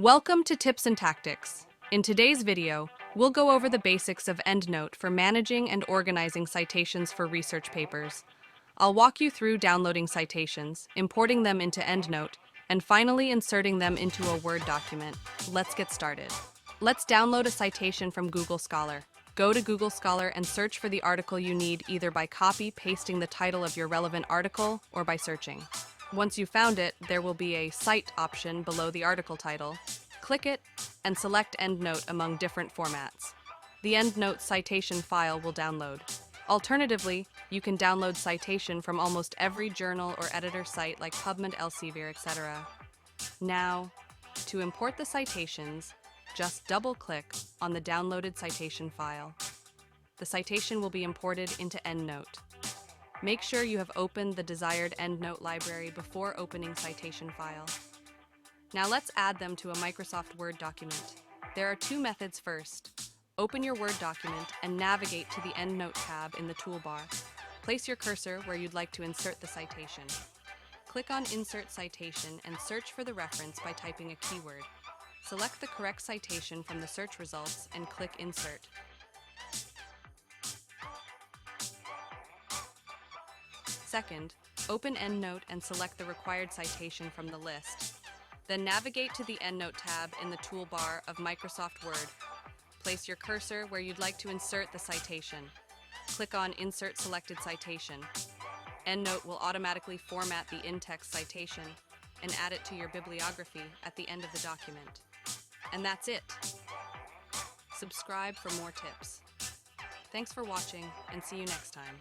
Welcome to Tips and Tactics. In today's video, we'll go over the basics of EndNote for managing and organizing citations for research papers. I'll walk you through downloading citations, importing them into EndNote, and finally inserting them into a Word document. Let's get started. Let's download a citation from Google Scholar. Go to Google Scholar and search for the article you need either by pasting the title of your relevant article or by searching. Once you've found it, there will be a Cite option below the article title. Click it and select EndNote among different formats. The EndNote citation file will download. Alternatively, you can download citation from almost every journal or editor site like PubMed, Elsevier, etc. Now, to import the citations, just double-click on the downloaded citation file. The citation will be imported into EndNote. Make sure you have opened the desired EndNote library before opening citation file. Now let's add them to a Microsoft Word document. There are two methods. First, open your Word document and navigate to the EndNote tab in the toolbar. Place your cursor where you'd like to insert the citation. Click on Insert Citation and search for the reference by typing a keyword. Select the correct citation from the search results and click Insert. Second, open EndNote and select the required citation from the list. Then navigate to the EndNote tab in the toolbar of Microsoft Word. Place your cursor where you'd like to insert the citation. Click on Insert Selected Citation. EndNote will automatically format the in-text citation and add it to your bibliography at the end of the document. And that's it. Subscribe for more tips. Thanks for watching and see you next time.